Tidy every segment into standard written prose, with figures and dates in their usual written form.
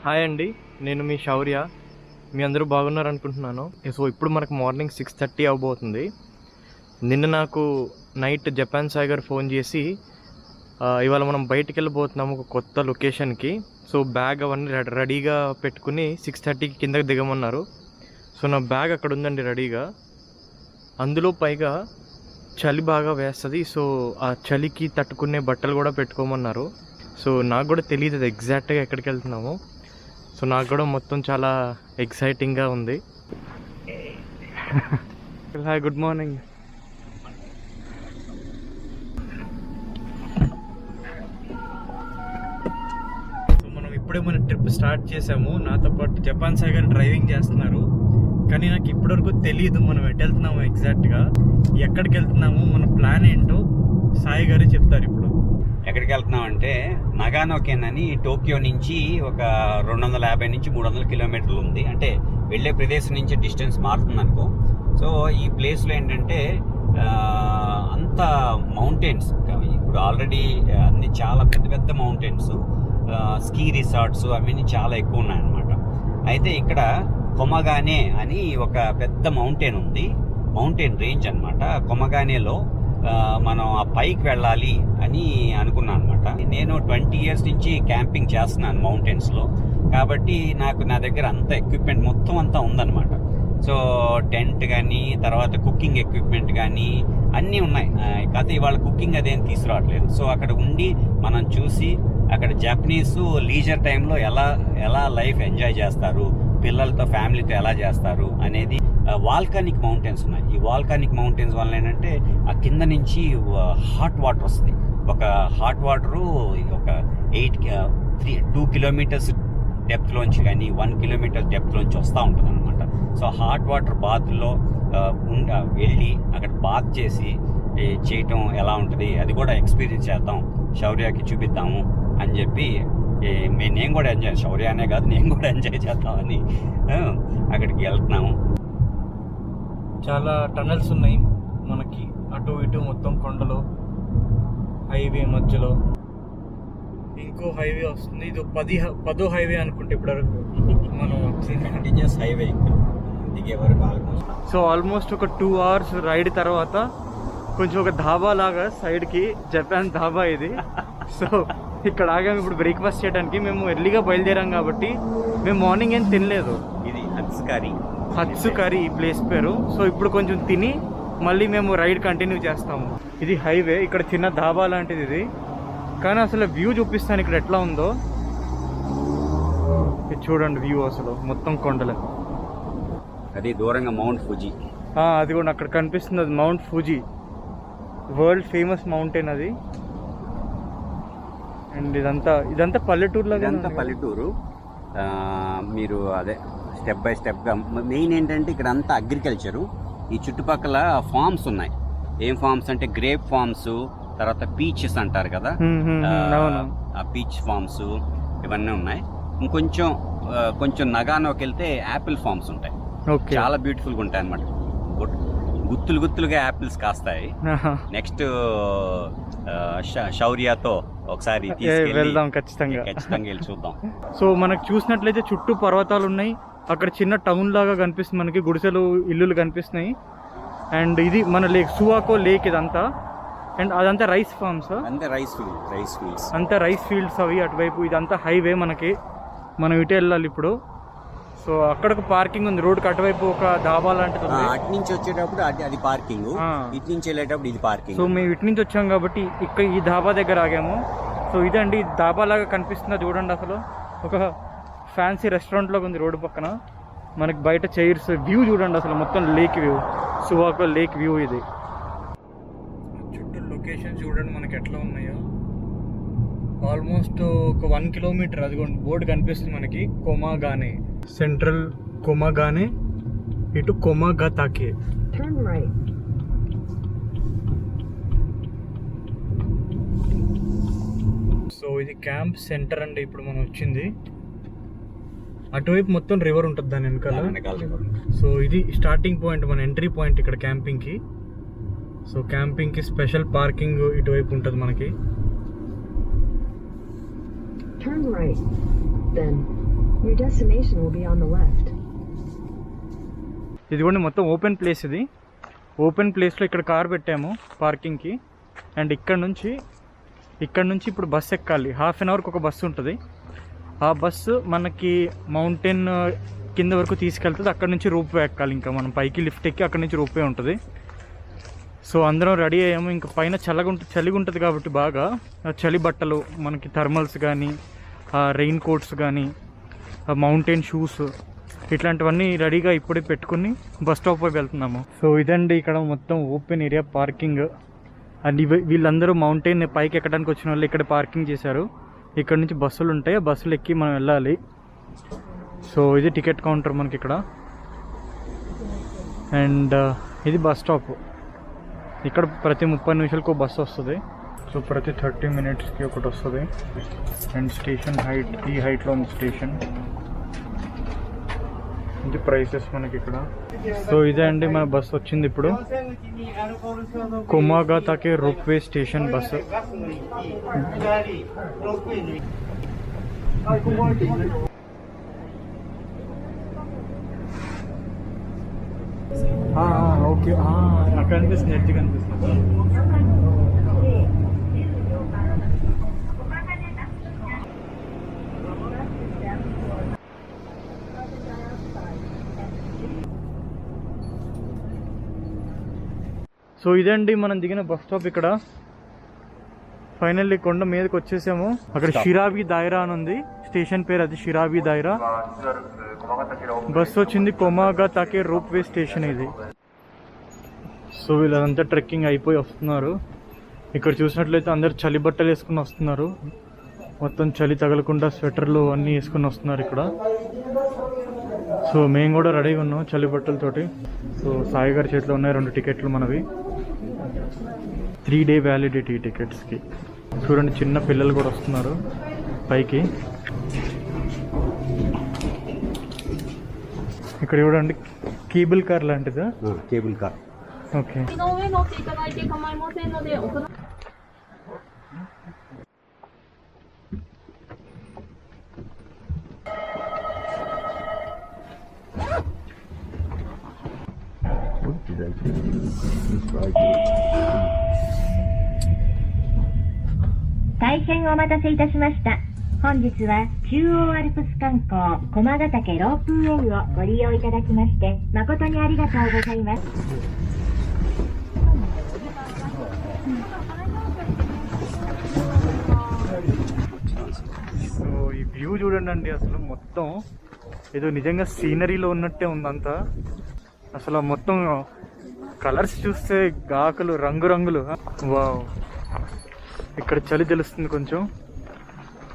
Hi అండి, నేను మీ శౌర్య. మీ అందరూ బాగున్నారు అనుకుంటున్నాను. సో ఇప్పుడు మనకు మార్నింగ్ 6:30 అవబోతుంది. నిన్న నాకు నైట్ జపాన్ సాయి గారు ఫోన్ చేసి ఇవాళ మనం బయటికి వెళ్ళిపోతున్నాము ఒక కొత్త లొకేషన్కి. సో బ్యాగ్ అవన్నీ రెడీగా పెట్టుకుని 6:30కి కిందకి దిగమన్నారు. సో నా బ్యాగ్ అక్కడ ఉందండి రెడీగా. అందులో పైగా చలి బాగా వేస్తుంది. సో ఆ చలికి తట్టుకునే బట్టలు కూడా పెట్టుకోమన్నారు. సో నాకు కూడా తెలియదు అది ఎగ్జాక్ట్గా ఎక్కడికి వెళ్తున్నాము. సో నాకు కూడా మొత్తం చాలా ఎక్సైటింగ్గా ఉంది. Hi, good morning. సో మనం ఇప్పుడే మన ట్రిప్ స్టార్ట్ చేసాము. నాతో పాటు జపాన్ సాయి గారు డ్రైవింగ్ చేస్తున్నారు. కానీ నాకు ఇప్పటివరకు తెలియదు మనం ఎటు వెళ్తున్నాము ఎగ్జాక్ట్గా, ఎక్కడికి వెళ్తున్నాము, మన ప్లాన్ ఏంటో సాయి గారే చెప్తారు. ఇప్పుడు ఎక్కడికి వెళ్తున్నాం అంటే నగానో-కెన్ అని టోక్యో నుంచి ఒక 250 నుంచి 300 కిలోమీటర్లు ఉంది. అంటే వెళ్ళే ప్రదేశం నుంచి డిస్టెన్స్ మారుతుంది అనుకో. సో ఈ ప్లేస్లో ఏంటంటే అంత మౌంటైన్స్, ఇప్పుడు ఆల్రెడీ అన్ని చాలా పెద్ద పెద్ద మౌంటైన్స్, స్కీ రిసార్ట్స్ అవన్నీ చాలా ఎక్కువ ఉన్నాయన్నమాట. అయితే ఇక్కడ కొమగానే అని ఒక పెద్ద మౌంటైన్ ఉంది, మౌంటైన్ రేంజ్ అనమాట. కొమగానేలో మనం ఆ పైకి వెళ్ళాలి అని అనుకున్నాను అనమాట. నేను 20 years నుంచి క్యాంపింగ్ చేస్తున్నాను మౌంటైన్స్లో. కాబట్టి నా దగ్గర అంత ఎక్విప్మెంట్ మొత్తం అంతా ఉందన్నమాట. సో టెంట్ కానీ, తర్వాత కుకింగ్ ఎక్విప్మెంట్ కానీ అన్నీ ఉన్నాయి. కాకపోతే ఇవాళ కుకింగ్ అదేం తీసుకురావట్లేదు. సో అక్కడ ఉండి మనం చూసి అక్కడ జపనీస్ లీజర్ టైంలో ఎలా లైఫ్ ఎంజాయ్ చేస్తారు, పిల్లలతో ఫ్యామిలీతో ఎలా చేస్తారు అనేది. వాల్కానిక్ మౌంటైన్స్ ఉన్నాయి. ఈ వాల్కానిక్ మౌంటైన్స్ వల్ల ఏంటంటే ఆ కింద నుంచి హాట్ వాటర్ వస్తుంది. ఒక హాట్ వాటరు ఒక 2 kilometers డెప్త్లోంచి కానీ 1 kilometer డెప్త్లోంచి వస్తూ ఉంటుంది అనమాట. సో హాట్ వాటర్ బాత్లో వెళ్ళి అక్కడ బాత్ చేయటం ఎలా ఉంటుంది అది కూడా ఎక్స్పీరియన్స్ చేద్దాం, శౌర్యకి చూపిద్దాము అని చెప్పి నేను కూడా ఎంజాయ్, శౌర్య అనే కాదు నేను కూడా ఎంజాయ్ చేద్దామని అక్కడికి వెళ్తున్నాము. చాలా టనల్స్ ఉన్నాయి మనకి, అటు ఇటు మొత్తం కొండలు, హైవే మధ్యలో ఇంకో హైవే వస్తుంది. ఇది 10వ హైవే అనుకుంటే ఇప్పటివరకు మనం కంటిన్యూస్ హైవే దిగే వరకు. సో ఆల్మోస్ట్ ఒక 2 hours రైడ్ తర్వాత కొంచెం ఒక ధాబా లాగా సైడ్కి, జపాన్ ధాబా ఇది. సో ఇక్కడ ఆగాము ఇప్పుడు బ్రేక్ఫాస్ట్ చేయడానికి. మేము ఎర్లీగా బయలుదేరాం కాబట్టి మేము మార్నింగ్ ఏం తినలేదు. ఇది హత్సు కర్రీ ఈ ప్లేస్ పేరు. సో ఇప్పుడు కొంచెం తిని మళ్ళీ మేము రైడ్ కంటిన్యూ చేస్తాము. ఇది హైవే, ఇక్కడ చిన్న ధాబా లాంటిది ఇది. కానీ అసలు వ్యూ చూపిస్తాను ఇక్కడ ఎట్లా ఉందో. ఇది చూడండి వ్యూ, అసలు మొత్తం కొండలే. అది దూరంగా మౌంట్ ఫుజీ, అది కూడా అక్కడ కనిపిస్తుంది. అది mount Fuji, world famous mountain అది. అండ్ ఇదంతా పల్లెటూరులో, ఇదంతా పల్లెటూరు. మీరు అదే స్టెప్ బై స్టెప్గా. మెయిన్ ఏంటంటే ఇక్కడ అంతా అగ్రికల్చరు. ఈ చుట్టుపక్కల ఫార్మ్స్ ఉన్నాయి. ఏం ఫార్మ్స్ అంటే గ్రేప్ ఫార్మ్స్, తర్వాత పీచెస్ అంటారు కదా, ఆ పీచ్ ఫార్మ్స్ ఇవన్నీ ఉన్నాయి. కొంచెం నగానోకి వెళ్తే యాపిల్ ఫార్మ్స్ ఉంటాయి. చాలా బ్యూటిఫుల్గా ఉంటాయి అన్నమాట. గుత్తులుగా యాపిల్స్ కాస్తాయి. నెక్స్ట్ శౌర్యతో ఒకసారి వెళ్దాం, ఖచ్చితంగా వెళ్ళి చూద్దాం. సో మనకు చూసినట్లయితే చుట్టూ పర్వతాలు ఉన్నాయి. అక్కడ చిన్న టౌన్ లాగా కనిపిస్తుంది మనకి, గుడిసెలు, ఇల్లులు కనిపిస్తున్నాయి. అండ్ ఇది మన లేక్, సువాకో లేక్ ఇదంతా. అండ్ అదంతా రైస్ ఫార్మ్స్, అంతా రైస్ ఫీల్డ్స్ అవి అటువైపు. ఇదంతా హైవే మనకి, మనం ఇటు వెళ్ళాలి ఇప్పుడు. సో అక్కడ పార్కింగ్ ఉంది, రోడ్కి అటువైపు ఒక ధాబా లాంటిది ఉంది. అటు నుంచి వచ్చేటప్పుడు అది పార్కింగ్, ఇటు నుంచి వెళ్ళేటప్పుడు ఇది పార్కింగ్. సో మేము ఇటు నుంచి వచ్చాం కాబట్టి ఇక్కడ ఈ ధాబా దగ్గర ఆగాము. సో ఇదండి ధాబా లాగా కనిపిస్తుందా చూడండి. అసలు ఒక ఫ్యాన్సీ రెస్టారెంట్ లాగా ఉంది రోడ్డు పక్కన. మనకి బయట చైర్స్, వ్యూ చూడండి అసలు మొత్తం లేక్ వ్యూ, సువాకో లేక్ వ్యూ ఇది. చుట్టూ లొకేషన్ చూడండి మనకి ఎట్లా ఉన్నాయో. ఆల్మోస్ట్ ఒక 1 kilometer అదిగోండి బోర్డు కనిపిస్తుంది మనకి, కొమగానే, సెంట్రల్ కొమగానే, ఇటు కొమగతాకే. సో ఇది క్యాంప్ సెంటర్ అండి ఇప్పుడు మనం వచ్చింది. అటువైపు మొత్తం రివర్ ఉంటుంది దాని వెనకాల. సో ఇది స్టార్టింగ్ పాయింట్, మన ఎంట్రీ పాయింట్ ఇక్కడ క్యాంపింగ్కి. సో క్యాంపింగ్కి స్పెషల్ పార్కింగ్ ఇటువైపు ఉంటుంది మనకి. Your destination will be on the left. ఇదిగోండి మొత్తం ఓపెన్ ప్లేస్. ఇది ఓపెన్ ప్లేస్లో ఇక్కడ కార్ పెట్టాము పార్కింగ్కి. అండ్ ఇక్కడ నుంచి ఇప్పుడు బస్సు ఎక్కాలి. హాఫ్ అన్ అవర్కి ఒక బస్సు ఉంటుంది. ఆ బస్సు మనకి మౌంటైన్ కింద వరకు తీసుకెళ్తుంది. అక్కడ నుంచి రోప్వే ఎక్కాలి. ఇంకా మనం పైకి లిఫ్ట్ ఎక్కి అక్కడ నుంచి రోప్వే ఉంటుంది. సో అందరం రెడీ అయ్యాము. ఇంకా పైన చలిగా ఉంటుంది కాబట్టి బాగా చలి బట్టలు, మనకి థర్మల్స్ కానీ, రెయిన్ కోట్స్ కానీ, మౌంటైన్ షూస్, ఇట్లాంటివన్నీ రెడీగా ఇప్పుడే పెట్టుకుని బస్ స్టాప్ వైపు వెళ్తున్నాము. సో ఇదండి ఇక్కడ మొత్తం ఓపెన్ ఏరియా పార్కింగ్. అండ్ వీళ్ళందరూ మౌంటైన్ పైకి ఎక్కడానికి వచ్చిన వాళ్ళు ఇక్కడ పార్కింగ్ చేశారు. ఇక్కడ నుంచి బస్సులు ఉంటాయి. ఆ బస్సులు ఎక్కి మనం వెళ్ళాలి. సో ఇది టికెట్ కౌంటర్ మనకి ఇక్కడ. అండ్ ఇది బస్ స్టాప్. ఇక్కడ ప్రతి 30 నిమిషాలకు బస్సు వస్తుంది. సో ప్రతి 30 మినిట్స్కి ఒకటి వస్తుంది. అండ్ స్టేషన్ హైట్ ఈ హైట్లో ఉంది స్టేషన్. ఇది ప్రైసెస్ మనకి ఇక్కడ. సో ఇదే అండి మన బస్సు వచ్చింది ఇప్పుడు. కొమాగాతాకే రోప్వే స్టేషన్ బస్సు. ఓకే, అక్కడ కనిపిస్తుంది, ఎడ్జ్ కనిపిస్తుంది. సో ఇదండి మనం దిగిన బస్ స్టాప్ ఇక్కడ. ఫైనల్లీ కొండ మీదకి వచ్చేసాము. అక్కడ షిరాబి దాయిరా అని ఉంది స్టేషన్ పేరు. అది షిరాబి దాయిరా. బస్సు వచ్చింది కొమాగాతాకే రోప్వే స్టేషన్ ఇది. సో వీళ్ళంతా ట్రెక్కింగ్ అయిపోయి వస్తున్నారు. ఇక్కడ చూసినట్లయితే అందరు చలి బట్టలు వేసుకుని వస్తున్నారు. మొత్తం చలి తగలకుండా స్వెటర్లు అన్నీ వేసుకుని వస్తున్నారు ఇక్కడ. సో మేము కూడా రెడీగా ఉన్నాం చలి బట్టలతోటి. సో సాయి గారి చేతిలో ఉన్నాయి 2 టికెట్లు మనవి. 3 డే వ్యాలిడిటీ టికెట్స్కి. చూడండి చిన్న పిల్లలు కూడా వస్తున్నారు పైకి. ఇక్కడ చూడండి కేబుల్ కార్ లాంటిదా? Cable car. ఓకే.大変お待たせいたしました。本日は中央アルプス観光駒ヶ岳ロープウェイをご利用いただきまして誠にありがとうございます。సో ఈ వ్యూ చూడండి, అసలు మొత్తం ఏదో నిజంగా సీనరీలో ఉన్నట్టే ఉందంతా. అసలు మొత్తం కలర్స్ చూస్తే ఆకులు రంగురంగులు. వావ్, ఇక్కడ చలి తెలుస్తుంది కొంచెం.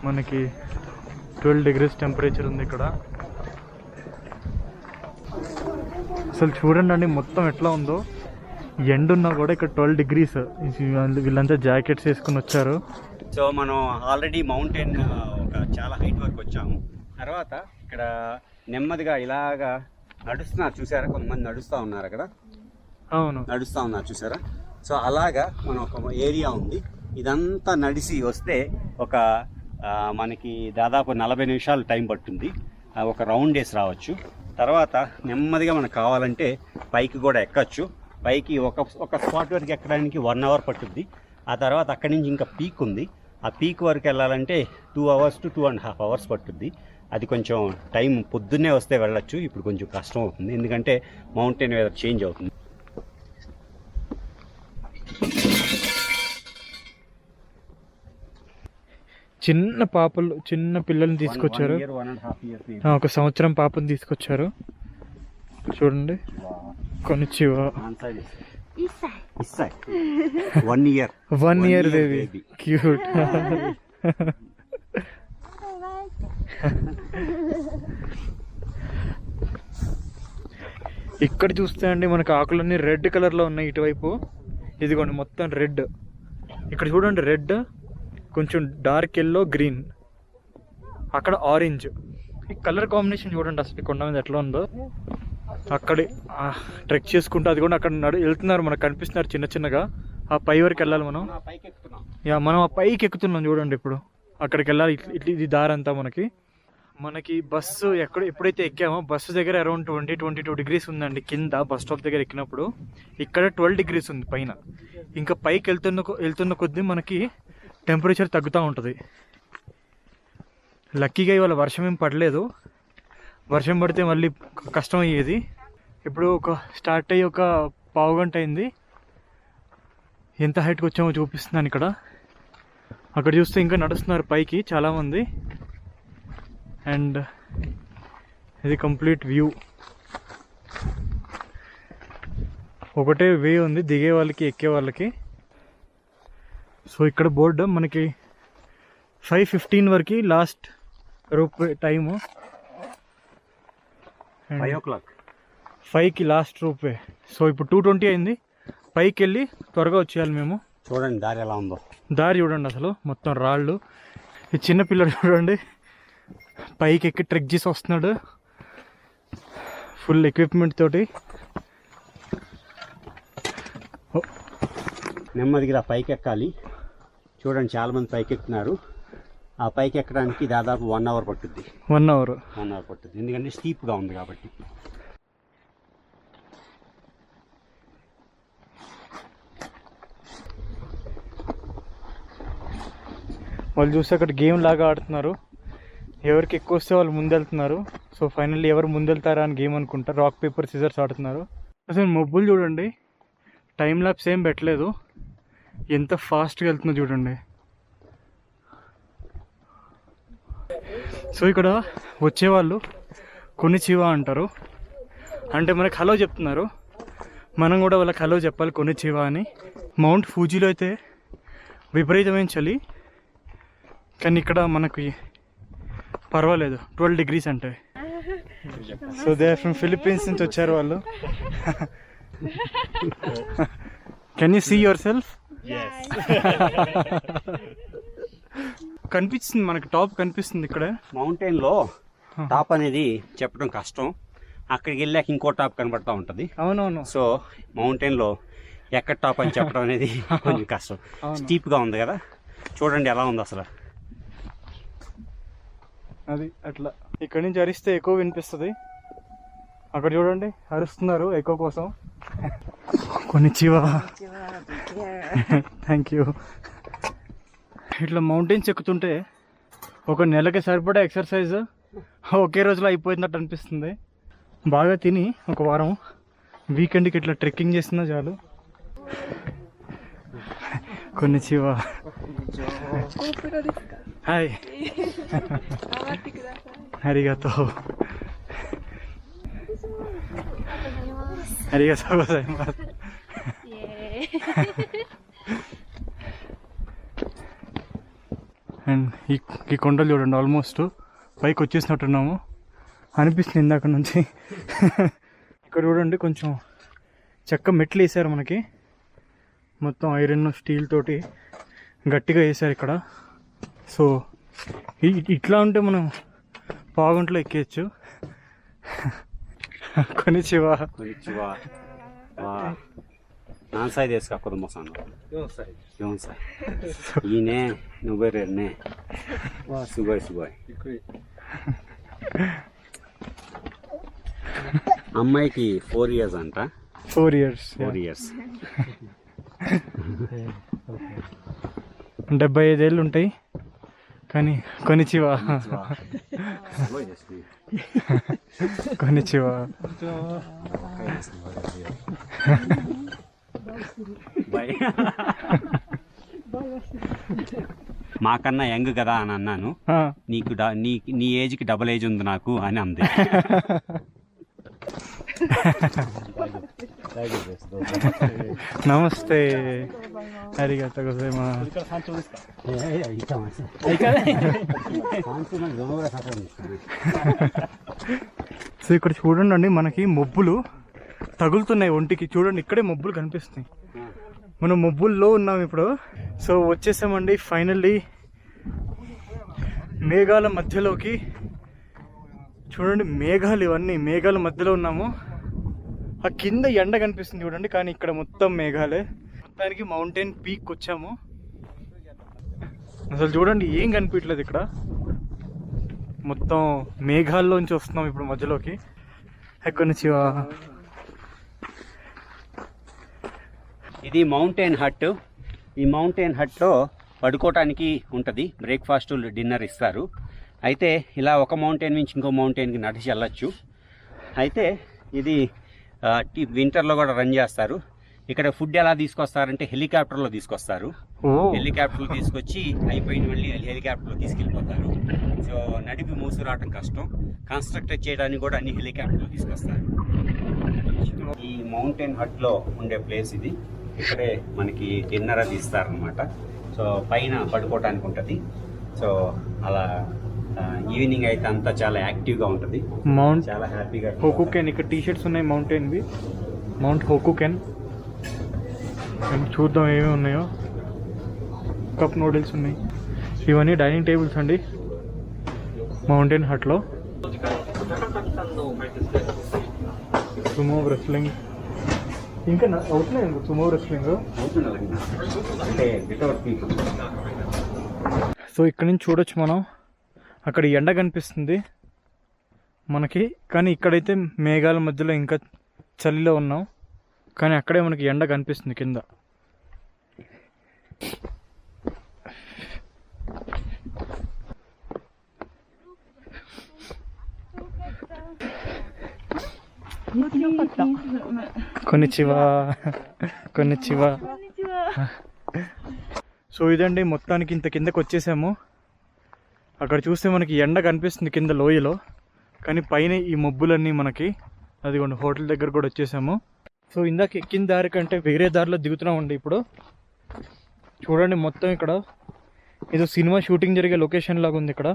మనకి 12 degrees టెంపరేచర్ ఉంది ఇక్కడ. అసలు చూడండి మొత్తం ఎట్లా ఉందో. ఎండున్నా కూడా ఇక్కడ 12 degrees. వీళ్ళంతా జాకెట్స్ వేసుకుని వచ్చారు. సో మనం ఆల్రెడీ మౌంటైన్ ఒక చాలా హైట్ వరకు వచ్చాము. తర్వాత ఇక్కడ నెమ్మదిగా ఇలాగా నడుస్తున్నారు చూసారా, కొంతమంది నడుస్తూ ఉన్నారు అక్కడ. అవును, నడుస్తూ ఉన్నారు చూసారా. సో అలాగా మనం ఒక ఏరియా ఉంది. ఇదంతా నడిచి వస్తే ఒక మనకి దాదాపు 40 నిమిషాలు టైం పడుతుంది. ఒక రౌండ్ వేసి రావచ్చు. తర్వాత నెమ్మదిగా మనకు కావాలంటే పైకి కూడా ఎక్కచ్చు. పైకి ఒక స్పాట్ వరకు ఎక్కడానికి 1 hour పట్టుద్ది. ఆ తర్వాత అక్కడి నుంచి ఇంకా పీక్ ఉంది. ఆ పీక్ వరకు వెళ్ళాలంటే 2 hours to 2.5 hours పట్టుద్ది. అది కొంచెం టైం పొద్దున్నే వస్తే వెళ్ళచ్చు. ఇప్పుడు కొంచెం కష్టం అవుతుంది ఎందుకంటే మౌంటైన్ వెదర్ చేంజ్ అవుతుంది. చిన్న పిల్లల్ని తీసుకొచ్చారు. 1.5 సంవత్సరం పాపని తీసుకొచ్చారు. చూడండి కొనిచ్చివా. 1 year బేబీ, క్యూట్. ఇక్కడ చూస్తే అండి మనకు ఆకులన్నీ రెడ్ కలర్లో ఉన్నాయి ఇటువైపు. ఇదిగోండి మొత్తం రెడ్. ఇక్కడ చూడండి రెడ్, కొంచెం డార్క్ ఎల్లో, గ్రీన్, అక్కడ ఆరెంజ్. ఈ కలర్ కాంబినేషన్ చూడండి అసలు కొండ మీద ఎట్లా ఉందో. అక్కడే ట్రెక్ చేసుకుంటూ అది కూడా అక్కడ వెళ్తున్నారు, మనకు కనిపిస్తున్నారు చిన్నగా. ఆ పై వరకు వెళ్ళాలి మనం. మనం ఆ పైకి ఎక్కుతున్నాం చూడండి. ఇప్పుడు అక్కడికి వెళ్ళాలి. ఇది దారంతా మనకి. మనకి బస్సు ఎప్పుడైతే ఎక్కామో బస్సు దగ్గర అరౌండ్ 22 degrees ఉందండి కింద బస్ స్టాప్ దగ్గర ఎక్కినప్పుడు. ఇక్కడ 12 degrees ఉంది పైన. ఇంకా పైకి వెళ్తున్న కొద్దీ మనకి టెంపరేచర్ తగ్గుతూ ఉంటుంది. లక్కీగా ఇవాళ వర్షం ఏం పడలేదు. వర్షం పడితే మళ్ళీ కష్టం అయ్యేది. ఇప్పుడు స్టార్ట్ అయ్యి ఒక పావు గంట అయింది. ఎంత హైట్కి వచ్చామో చూపిస్తున్నాను ఇక్కడ. అక్కడ చూస్తే ఇంకా నడుస్తున్నారు పైకి చాలామంది. అండ్ ఇది కంప్లీట్ వ్యూ. ఒకటే వే ఉంది దిగే వాళ్ళకి ఎక్కే వాళ్ళకి. సో ఇక్కడ బోర్డు మనకి 5:15 వరకు లాస్ట్ రూప్ టైము. 5 o'clock 5కి లాస్ట్ రూప్ వే. సో ఇప్పుడు 2:20 అయింది. పైకి వెళ్ళి త్వరగా వచ్చేయాలి మేము. చూడండి దారి ఎలా ఉందో. దారి చూడండి అసలు మొత్తం రాళ్ళు. ఈ చిన్న పిల్లడు చూడండి పైకి ఎక్కి ట్రెక్ చేసి వస్తున్నాడు ఫుల్ ఎక్విప్మెంట్ తోటి. నెమ్మదిగా పైకి ఎక్కాలి. చూడండి చాలామంది పైకి ఎక్కుతున్నారు. ఆ పైకి ఎక్కడానికి దాదాపు 1 hour పట్టుద్ది. 1 hour పట్టుద్ది ఎందుకంటే స్టీప్గా ఉంది కాబట్టి. వాళ్ళు చూస్తే అక్కడ గేమ్ లాగా ఆడుతున్నారు. ఎవరికి ఎక్కువ వస్తే వాళ్ళు ముందెళ్తున్నారు. సో ఫైనల్లీ ఎవరు ముందెళ్తారా అని గేమ్ అనుకుంటా. రాక్ పేపర్ సిజర్స్ ఆడుతున్నారు. అసలు మబ్బులు చూడండి, టైం ల్యాప్స్ ఏం పెట్టలేదు, ఎంత ఫాస్ట్గా వెళ్తుందో చూడండి. సో ఇక్కడ వచ్చేవాళ్ళు కొనిచివా అంటారు. అంటే మనకు హలో చెప్తున్నారు. మనం కూడా వాళ్ళకి హలో చెప్పాలి కొనిచివా అని. మౌంట్ ఫూజీలో అయితే విపరీతమైన చలి, కానీ ఇక్కడ మనకి పర్వాలేదు 12 degrees అంటే. So they are from Philippines నుంచి వచ్చారు వాళ్ళు. Can you see yourself? కనిపిస్తుంది మనకి, టాప్ కనిపిస్తుంది ఇక్కడ. మౌంటైన్లో టాప్ అనేది చెప్పడం కష్టం. అక్కడికి వెళ్ళాక ఇంకో టాప్ కనబడతా ఉంటుంది. అవునవును. సో మౌంటైన్లో ఎక్కడ టాప్ అని చెప్పడం అనేది కొంచెం కష్టం. స్టీప్గా ఉంది కదా, చూడండి ఎలా ఉంది అసలు. అది అట్లా ఇక్కడి నుంచి అరిస్తే ఎక్కువ వినిపిస్తుంది. అక్కడ చూడండి అరుస్తున్నారు ఎక్కువ కోసం. కొనిచివా, థ్యాంక్ యూ. ఇట్లా మౌంటైన్స్ ఎక్కుతుంటే ఒక నెలకి సరిపడా ఎక్సర్సైజ్ ఒకే రోజులో అయిపోయినట్టు అనిపిస్తుంది. బాగా తిని ఒక వారం వీకెండ్కి ఇట్లా ట్రెక్కింగ్ చేస్తున్నా చాలు. కొనిచివా. హాయ్. అరిగాతో. అరిగాతో గోజైమాస్. అండ్ ఈ కొండలు చూడండి, ఆల్మోస్ట్ పైకి వచ్చేసినట్టున్నాము అనిపిస్తుంది ఇందాక నుంచి. ఇక్కడ చూడండి కొంచెం చెక్క మెట్లు వేసారు మనకి, మొత్తం ఐరన్ స్టీల్ తోటి గట్టిగా వేసారు ఇక్కడ. సో ఇట్లా ఉంటే మనం పావుగంటలో ఎక్కేయచ్చు. కొనిచివా. ನಾನ್ಸಾಯ್ ದೇಶ ಹಾಕೋದು ಮೊಸಾನು ಇವನ್ ಸಾಯ್ ಈನೇ ನುಬೇರೇನೆ ಸುಗೋಯ್ అమ్మాయికి 4 years అంట. 4 years 75 ఏళ్ళు ఉంటాయి. కానీ కొనిచివా. కొనిచివా. మాకన్నా యంగ్ కదా అని అన్నాను. నీకు నీ ఏజ్కి డబుల్ ఏజ్ ఉంది నాకు అని అంది. నమస్తే. అరిగాతో గోజైమాస్. సో ఇక్కడ చూడండి మనకి మబ్బులు తగులుతున్నాయి ఒంటికి. చూడండి ఇక్కడే మబ్బులు కనిపిస్తున్నాయి. మనం మబ్బుల్లో ఉన్నాం ఇప్పుడు. సో వచ్చేసామండి ఫైనల్లీ మేఘాల మధ్యలోకి. చూడండి మేఘాలు, ఇవన్నీ మేఘాల మధ్యలో ఉన్నాము. ఆ కింద ఎండ కనిపిస్తుంది చూడండి, కానీ ఇక్కడ మొత్తం మేఘాలే. మొత్తానికి మౌంటైన్ పీక్ వచ్చాము. అసలు చూడండి ఏం కనిపించలేదు ఇక్కడ. మొత్తం మేఘాల్లోంచి వస్తున్నాం ఇప్పుడు మధ్యలోకి. ఎక్కడి నుంచి ఇది మౌంటైన్ హట్. ఈ మౌంటైన్ హట్లో పడుకోవటానికి ఉంటుంది, బ్రేక్ఫాస్ట్ డిన్నర్ ఇస్తారు. అయితే ఇలా ఒక మౌంటైన్ నుంచి ఇంకో మౌంటైన్కి నడిచి వెళ్ళచ్చు. అయితే ఇది వింటర్లో కూడా రన్ చేస్తారు. ఇక్కడ ఫుడ్ ఎలా తీసుకొస్తారంటే హెలికాప్టర్లో తీసుకొస్తారు. హెలికాప్టర్లో తీసుకొచ్చి అయిపోయిన మళ్ళీ హెలికాప్టర్లో తీసుకెళ్ళిపోతారు. సో నడిపి మోసుకురావటం కష్టం. కన్స్ట్రక్ట్ చేయడానికి కూడా అన్ని హెలికాప్టర్లో తీసుకొస్తారు. ఈ మౌంటైన్ హట్లో ఉండే ప్లేస్ ఇది. ఇక్కడే మనకి డిన్నర్ అది ఇస్తారనమాట. సో పైన పడుకోవడానికి ఉంటుంది. సో అలా ఈవినింగ్ అయితే అంతా చాలా యాక్టివ్గా ఉంటుంది, చాలా హ్యాపీగా. హోకుకెన్ ఇక్కడ టీ షర్ట్స్ ఉన్నాయి మౌంటైన్వి. మౌంట్ హోకుకెన్ చూద్దాం ఏమేమి ఉన్నాయో. కప్ నూడిల్స్ ఉన్నాయి. ఇవన్నీ డైనింగ్ టేబుల్స్ అండి మౌంటైన్ హట్లో. సుమో రెస్లింగ్ ఇంకా అవుతున్నాయి. Sumo wrestling. సో ఇక్కడ నుంచి చూడొచ్చు మనం. అక్కడ ఎండ కనిపిస్తుంది మనకి, కానీ ఇక్కడైతే మేఘాల మధ్యలో ఇంకా చలిలో ఉన్నాం. కానీ అక్కడే మనకి ఎండ కనిపిస్తుంది కింద. కొన్నిచివా. సో ఇదండి, మొత్తానికి ఇంత కిందకి వచ్చేసాము. అక్కడ చూస్తే మనకి ఎండ కనిపిస్తుంది కింద లోయలో, కానీ పైన ఈ మబ్బులన్నీ మనకి. అదిగోండి హోటల్ దగ్గర కూడా వచ్చేసాము. సో ఇందాక ఎక్కిన దారి కంటే వేరే దారిలో దిగుతున్నామండి ఇప్పుడు. చూడండి మొత్తం ఇక్కడ ఏదో సినిమా షూటింగ్ జరిగే లొకేషన్ లాగా ఉంది ఇక్కడ.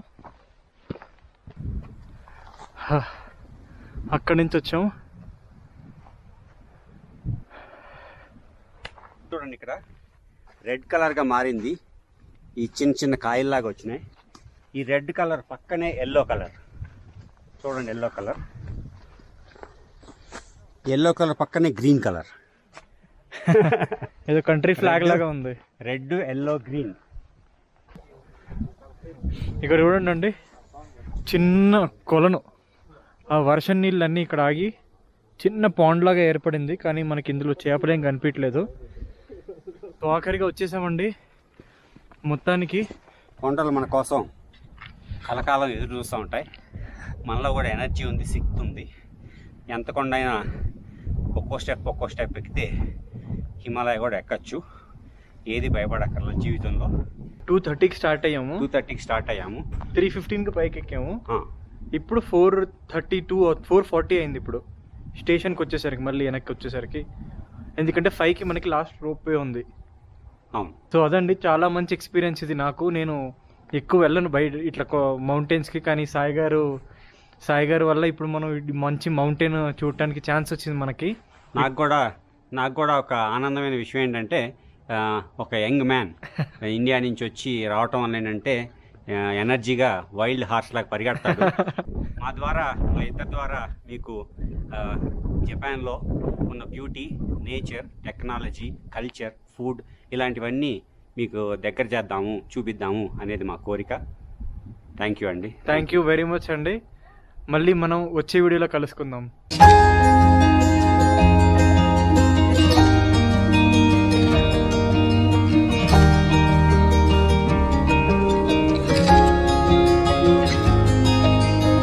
అక్కడి నుంచి వచ్చాము. చూడండి ఇక్కడ రెడ్ కలర్గా మారింది. ఈ చిన్న చిన్న కాయల్లాగా వచ్చినాయి. ఈ రెడ్ కలర్ పక్కనే ఎల్లో కలర్. చూడండి ఎల్లో కలర్. ఎల్లో కలర్ పక్కనే గ్రీన్ కలర్. ఏదో కంట్రీ ఫ్లాగ్ లాగా ఉంది. Red, yellow, green. ఇక్కడ చూడండి అండి, చిన్న కొలను. ఆ వర్షం నీళ్ళన్నీ ఇక్కడ ఆగి చిన్న పాండ్ లాగా ఏర్పడింది, కానీ మనకి ఇందులో చేపలేం కనిపించలేదు. సో ఆఖరిగా వచ్చేసామండి. మొత్తానికి కొండలు మన కోసం కలకాలం ఎదురు చూస్తూ ఉంటాయి. మనలో కూడా ఎనర్జీ ఉంది, శక్తి ఉంది. ఎంత కొండ అయినా ఒక్కో స్టెప్ ఎక్కితే హిమాలయ కూడా ఎక్కచ్చు. ఏది భయపడక్కర్ల జీవితంలో. 2:30కి స్టార్ట్ అయ్యాము. 2:30కి స్టార్ట్ అయ్యాము. 3:15కి పైకి ఎక్కాము. ఇప్పుడు 4:32 4:40 అయింది ఇప్పుడు స్టేషన్కి వచ్చేసరికి, మళ్ళీ వెనక్కి వచ్చేసరికి. ఎందుకంటే 5కి మనకి లాస్ట్ రోప్ వే ఉంది. అవును. సో అదండి, చాలా మంచి ఎక్స్పీరియన్స్ ఇది నాకు. నేను ఎక్కువ వెళ్ళను బయట ఇట్లా మౌంటైన్స్కి, కానీ సాయి గారు వల్ల ఇప్పుడు మనం మంచి మౌంటైన్ చూడటానికి ఛాన్స్ వచ్చింది మనకి. నాకు కూడా ఒక ఆనందమైన విషయం ఏంటంటే, ఒక యంగ్ మ్యాన్ ఇండియా నుంచి వచ్చి రావటం వల్ల ఏంటంటే ఎనర్జీగా వైల్డ్ హార్స్ లాగా పరిగెడతాడు. మా ఇద్దరి ద్వారా మీకు జపాన్లో ఉన్న beauty, nature, technology, culture, food ఇలాంటివన్నీ మీకు దగ్గర చేద్దాము, చూపిద్దాము అనేది మా కోరిక. థ్యాంక్ యూ అండి. థ్యాంక్ యూ వెరీ మచ్ అండి. మళ్ళీ మనం వచ్చే వీడియోలో కలుసుకుందాం.